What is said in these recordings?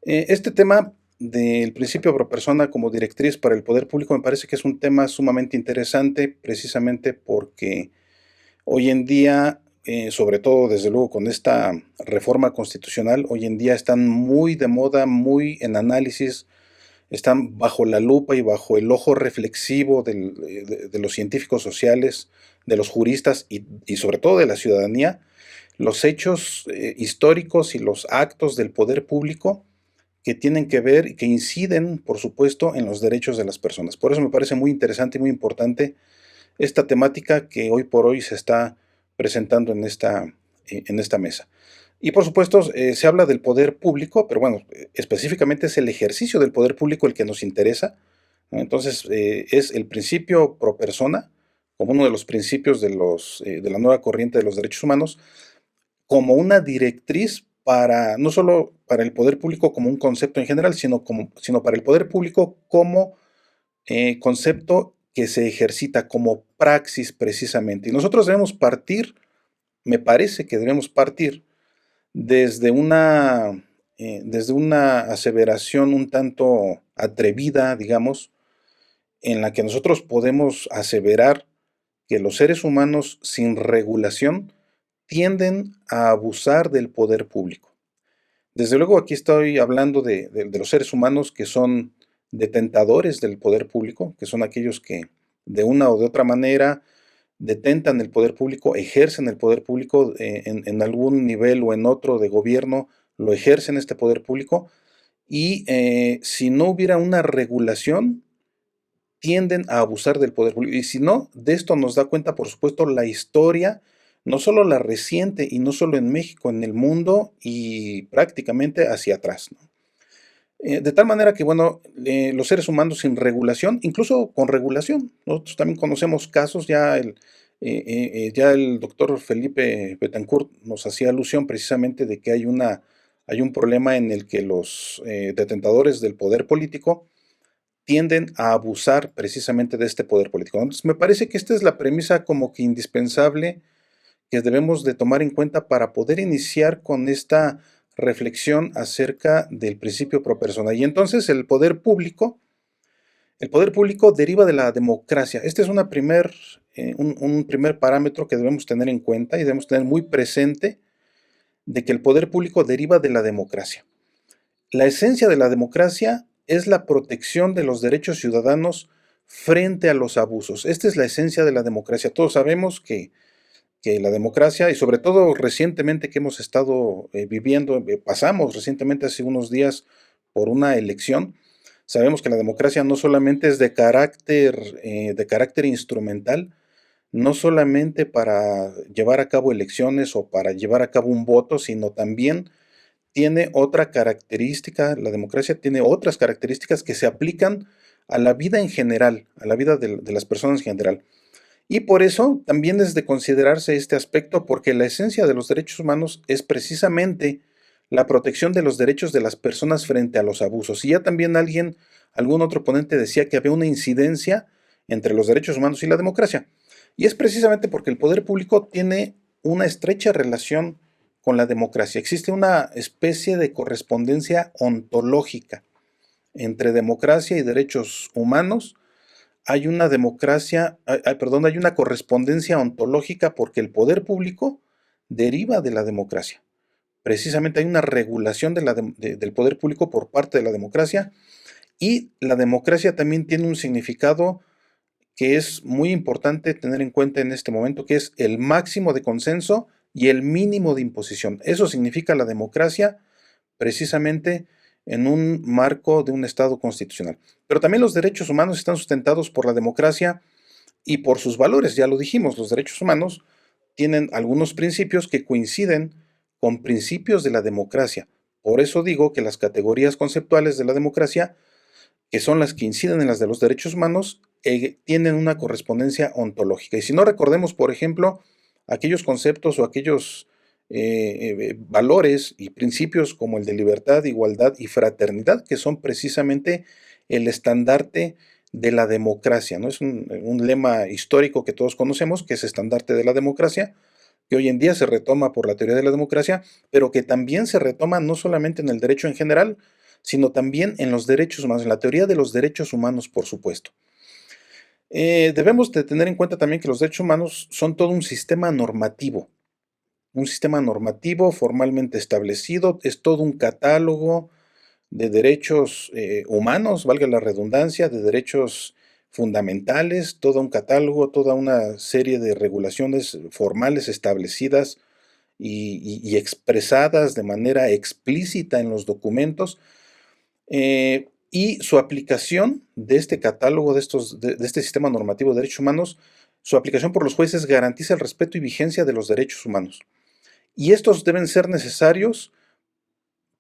Este tema del principio pro persona como directriz para el poder público me parece que es un tema sumamente interesante, precisamente porque hoy en día, sobre todo desde luego con esta reforma constitucional, hoy en día están muy de moda, muy en análisis, están bajo la lupa y bajo el ojo reflexivo de los científicos sociales, de los juristas y sobre todo de la ciudadanía, los hechos históricos y los actos del poder público que tienen que ver y que inciden, por supuesto, en los derechos de las personas. Por eso me parece muy interesante y muy importante esta temática que hoy por hoy se está presentando en esta mesa. Y por supuesto, se habla del poder público, pero bueno, específicamente es el ejercicio del poder público el que nos interesa, ¿no? Entonces, es el principio pro persona, como uno de los principios de la nueva corriente de los derechos humanos, como una directriz para, no solo para el poder público como un concepto en general, sino para el poder público como concepto que se ejercita como praxis precisamente. Y nosotros debemos partir, me parece que debemos partir desde desde una aseveración un tanto atrevida, digamos, en la que nosotros podemos aseverar que los seres humanos sin regulación tienden a abusar del poder público. Desde luego aquí estoy hablando de los seres humanos que son detentadores del poder público, que son aquellos que de una o de otra manera detentan el poder público, ejercen el poder público en algún nivel o en otro de gobierno, lo ejercen este poder público y si no hubiera una regulación, tienden a abusar del poder público. Y si no, de esto nos da cuenta, por supuesto, la historia, no solo la reciente y no solo en México, en el mundo y prácticamente hacia atrás, ¿no? De tal manera que, bueno, los seres humanos sin regulación, incluso con regulación, nosotros también conocemos casos, ya el doctor Felipe Betancourt nos hacía alusión precisamente de que hay un problema en el que los detentadores del poder político tienden a abusar precisamente de este poder político. Entonces, me parece que esta es la premisa como que indispensable que debemos de tomar en cuenta para poder iniciar con esta reflexión acerca del principio pro persona. Y entonces el poder público deriva de la democracia. Este es un primer parámetro que debemos tener en cuenta y debemos tener muy presente de que el poder público deriva de la democracia. La esencia de la democracia es la protección de los derechos ciudadanos frente a los abusos. Esta es la esencia de la democracia. Todos sabemos que la democracia, y sobre todo recientemente que hemos estado viviendo, pasamos recientemente hace unos días por una elección, sabemos que la democracia no solamente es de carácter instrumental, no solamente para llevar a cabo elecciones o para llevar a cabo un voto, sino también tiene otra característica, la democracia tiene otras características que se aplican a la vida en general, a la vida de las personas en general. Y por eso también es de considerarse este aspecto, porque la esencia de los derechos humanos es precisamente la protección de los derechos de las personas frente a los abusos. Y ya también algún otro ponente decía que había una incidencia entre los derechos humanos y la democracia. Y es precisamente porque el poder público tiene una estrecha relación con la democracia. Existe una especie de correspondencia ontológica entre democracia y derechos humanos. Hay una hay una correspondencia ontológica porque el poder público deriva de la democracia. Precisamente hay una regulación del poder público por parte de la democracia y la democracia también tiene un significado que es muy importante tener en cuenta en este momento, que es el máximo de consenso y el mínimo de imposición. Eso significa la democracia precisamente en un marco de un Estado constitucional. Pero también los derechos humanos están sustentados por la democracia y por sus valores. Ya lo dijimos, los derechos humanos tienen algunos principios que coinciden con principios de la democracia. Por eso digo que las categorías conceptuales de la democracia, que son las que inciden en las de los derechos humanos, tienen una correspondencia ontológica. Y si no recordemos, por ejemplo, aquellos conceptos o aquellos valores y principios como el de libertad, igualdad y fraternidad, que son precisamente el estandarte de la democracia, ¿no? Es un lema histórico que todos conocemos, que es estandarte de la democracia, que hoy en día se retoma por la teoría de la democracia, pero que también se retoma no solamente en el derecho en general, sino también en los derechos humanos, en la teoría de los derechos humanos, por supuesto. Debemos de tener en cuenta también que los derechos humanos son todo un sistema normativo formalmente establecido, es todo un catálogo de derechos humanos, valga la redundancia, de derechos fundamentales, todo un catálogo, toda una serie de regulaciones formales establecidas y expresadas de manera explícita en los documentos, y su aplicación de este catálogo, de este sistema normativo de derechos humanos, su aplicación por los jueces garantiza el respeto y vigencia de los derechos humanos. Y estos deben ser necesarios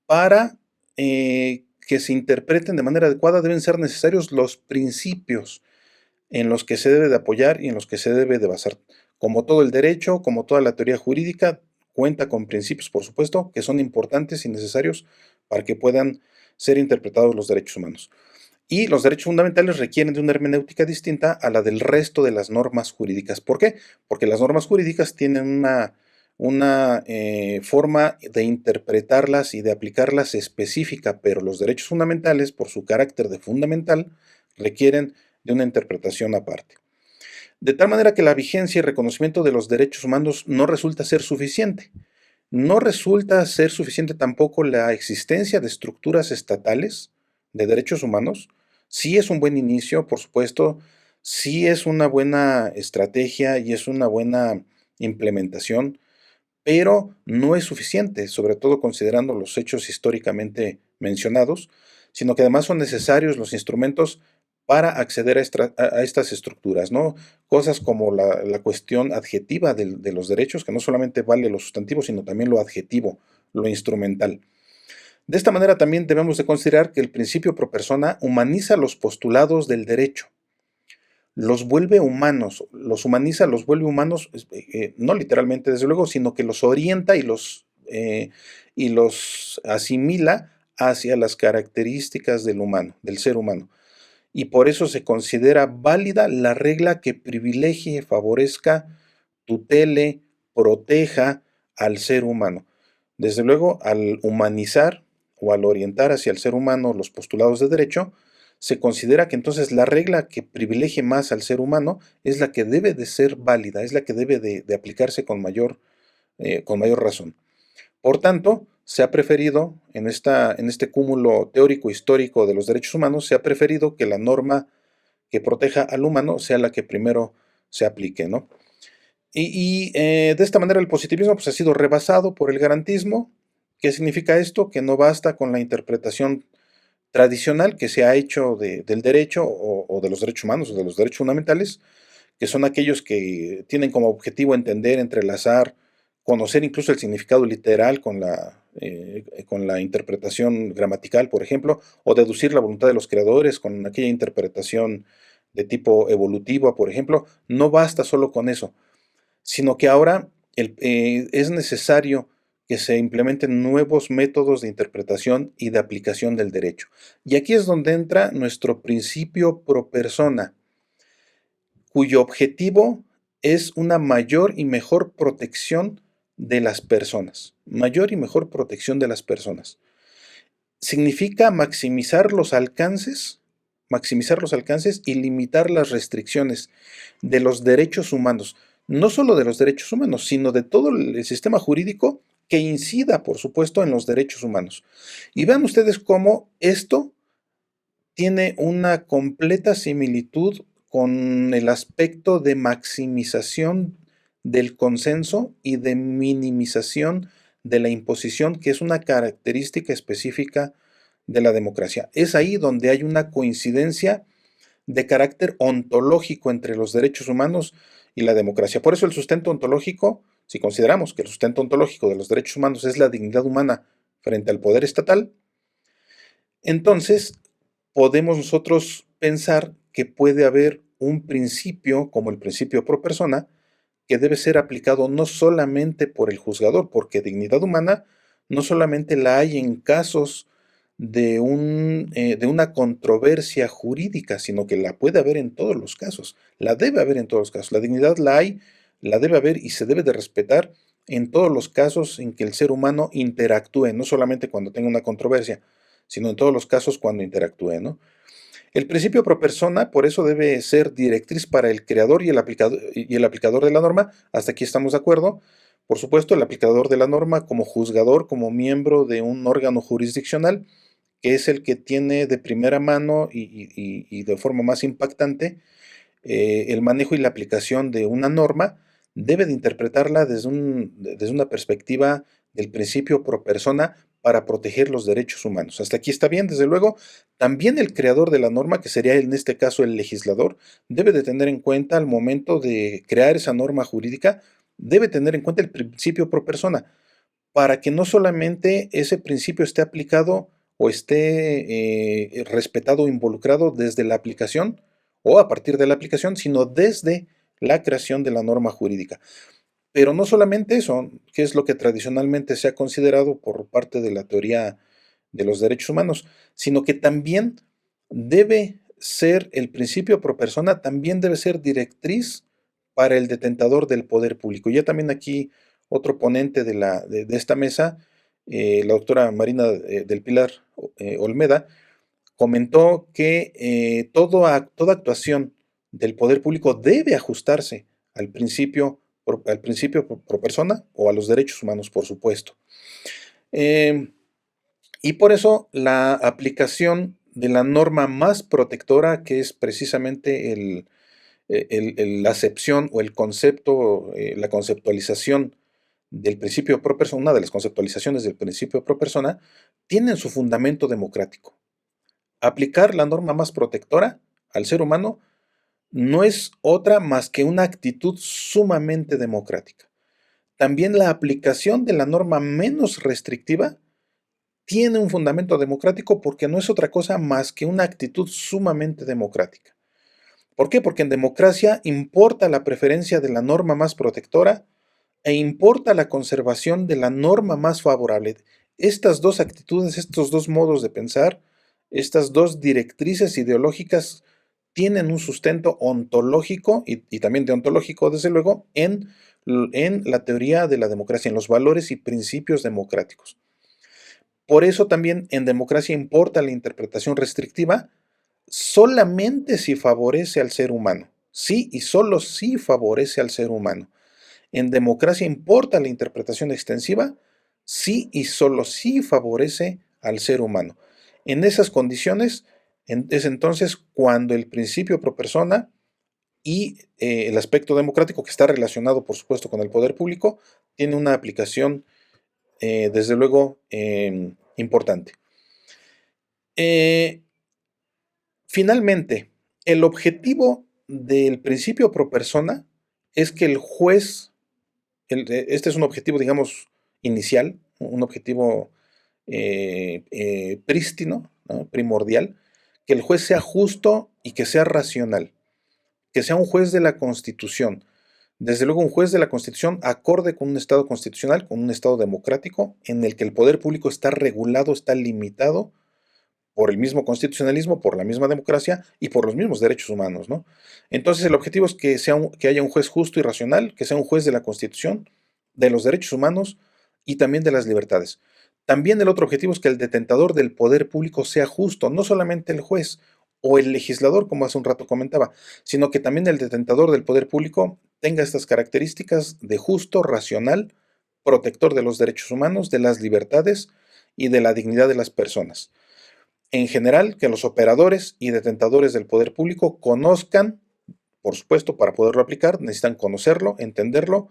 para que se interpreten de manera adecuada, deben ser necesarios los principios en los que se debe de apoyar y en los que se debe de basar. Como todo el derecho, como toda la teoría jurídica, cuenta con principios, por supuesto, que son importantes y necesarios para que puedan ser interpretados los derechos humanos. Y los derechos fundamentales requieren de una hermenéutica distinta a la del resto de las normas jurídicas. ¿Por qué? Porque las normas jurídicas tienen una forma de interpretarlas y de aplicarlas específica, pero los derechos fundamentales, por su carácter de fundamental, requieren de una interpretación aparte. De tal manera que la vigencia y reconocimiento de los derechos humanos no resulta ser suficiente. No resulta ser suficiente tampoco la existencia de estructuras estatales de derechos humanos. Sí es un buen inicio, por supuesto, sí es una buena estrategia y es una buena implementación, pero no es suficiente, sobre todo considerando los hechos históricamente mencionados, sino que además son necesarios los instrumentos para acceder a estas estructuras, ¿no? Cosas como la cuestión adjetiva de los derechos, que no solamente vale lo sustantivo, sino también lo adjetivo, lo instrumental. De esta manera también debemos de considerar que el principio pro persona humaniza los postulados del derecho, los vuelve humanos, los humaniza, los vuelve humanos, no literalmente desde luego, sino que los orienta y los asimila hacia las características del humano, del ser humano. Y por eso se considera válida la regla que privilegie, favorezca, tutele, proteja al ser humano. Desde luego, al humanizar o al orientar hacia el ser humano los postulados de derecho, se considera que entonces la regla que privilegie más al ser humano es la que debe de ser válida, es la que debe de aplicarse con mayor razón. Por tanto, se ha preferido, en este cúmulo teórico histórico de los derechos humanos, se ha preferido que la norma que proteja al humano sea la que primero se aplique, ¿no? De esta manera el positivismo pues, ha sido rebasado por el garantismo. ¿Qué significa esto? Que no basta con la interpretación tradicional que se ha hecho del derecho o de los derechos humanos o de los derechos fundamentales, que son aquellos que tienen como objetivo entender, entrelazar, conocer incluso el significado literal con la interpretación gramatical, por ejemplo, o deducir la voluntad de los creadores con aquella interpretación de tipo evolutiva, por ejemplo. No basta solo con eso, sino que ahora es necesario que se implementen nuevos métodos de interpretación y de aplicación del derecho. Y aquí es donde entra nuestro principio pro persona, cuyo objetivo es una mayor y mejor protección de las personas. Mayor y mejor protección de las personas. Significa maximizar los alcances y limitar las restricciones de los derechos humanos. No solo de los derechos humanos, sino de todo el sistema jurídico que incida, por supuesto, en los derechos humanos. Y vean ustedes cómo esto tiene una completa similitud con el aspecto de maximización del consenso y de minimización de la imposición, que es una característica específica de la democracia. Es ahí donde hay una coincidencia de carácter ontológico entre los derechos humanos y la democracia. Por eso el sustento ontológico, si consideramos que el sustento ontológico de los derechos humanos es la dignidad humana frente al poder estatal, entonces podemos nosotros pensar que puede haber un principio, como el principio pro persona, que debe ser aplicado no solamente por el juzgador, porque dignidad humana no solamente la hay en casos de una controversia jurídica, sino que la puede haber en todos los casos, la debe haber en todos los casos. La dignidad la hay, la debe haber y se debe de respetar en todos los casos en que el ser humano interactúe, no solamente cuando tenga una controversia, sino en todos los casos cuando interactúe, ¿no? El principio pro persona, por eso, debe ser directriz para el creador y el aplicador de la norma. Hasta aquí estamos de acuerdo. Por supuesto, el aplicador de la norma como juzgador, como miembro de un órgano jurisdiccional, que es el que tiene de primera mano y de forma más impactante el manejo y la aplicación de una norma, debe de interpretarla desde una perspectiva del principio pro persona para proteger los derechos humanos. Hasta aquí está bien, desde luego. También el creador de la norma, que sería en este caso el legislador, debe de tener en cuenta al momento de crear esa norma jurídica, debe tener en cuenta el principio pro persona, para que no solamente ese principio esté aplicado o esté respetado o involucrado desde la aplicación o a partir de la aplicación, sino desde la creación de la norma jurídica. Pero no solamente eso, que es lo que tradicionalmente se ha considerado por parte de la teoría de los derechos humanos, sino que también debe ser el principio pro persona, también debe ser directriz para el detentador del poder público. Ya también aquí otro ponente de esta mesa, la doctora Marina del Pilar Olmeda, comentó que toda actuación del poder público debe ajustarse al principio pro persona o a los derechos humanos, por supuesto. Y por eso la aplicación de la norma más protectora, que es precisamente la acepción o el concepto, la conceptualización del principio pro persona, una de las conceptualizaciones del principio pro persona, tienen su fundamento democrático. Aplicar la norma más protectora al ser humano no es otra más que una actitud sumamente democrática. También la aplicación de la norma menos restrictiva tiene un fundamento democrático porque no es otra cosa más que una actitud sumamente democrática. ¿Por qué? Porque en democracia importa la preferencia de la norma más protectora e importa la conservación de la norma más favorable. Estas dos actitudes, estos dos modos de pensar, estas dos directrices ideológicas tienen un sustento ontológico y también deontológico, desde luego, en la teoría de la democracia, en los valores y principios democráticos. Por eso también en democracia importa la interpretación restrictiva solamente si favorece al ser humano. Sí y solo si favorece al ser humano. En democracia importa la interpretación extensiva sí y solo si favorece al ser humano. En esas condiciones es entonces cuando el principio pro persona y el aspecto democrático, que está relacionado por supuesto con el poder público, tiene una aplicación desde luego importante. Finalmente, el objetivo del principio pro persona es que el juez, este es un objetivo, digamos, inicial, un objetivo prístino, ¿no? Primordial, que el juez sea justo y que sea racional, que sea un juez de la Constitución. Desde luego, un juez de la Constitución acorde con un Estado constitucional, con un Estado democrático, en el que el poder público está regulado, está limitado por el mismo constitucionalismo, por la misma democracia y por los mismos derechos humanos, ¿no? Entonces el objetivo es que haya un juez justo y racional, que sea un juez de la Constitución, de los derechos humanos y también de las libertades. También el otro objetivo es que el detentador del poder público sea justo, no solamente el juez o el legislador, como hace un rato comentaba, sino que también el detentador del poder público tenga estas características de justo, racional, protector de los derechos humanos, de las libertades y de la dignidad de las personas. En general, que los operadores y detentadores del poder público conozcan, por supuesto, para poderlo aplicar, necesitan conocerlo, entenderlo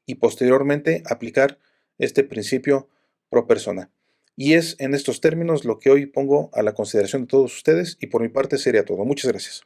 y posteriormente aplicar este principio pro persona. Y es en estos términos lo que hoy pongo a la consideración de todos ustedes y por mi parte sería todo. Muchas gracias.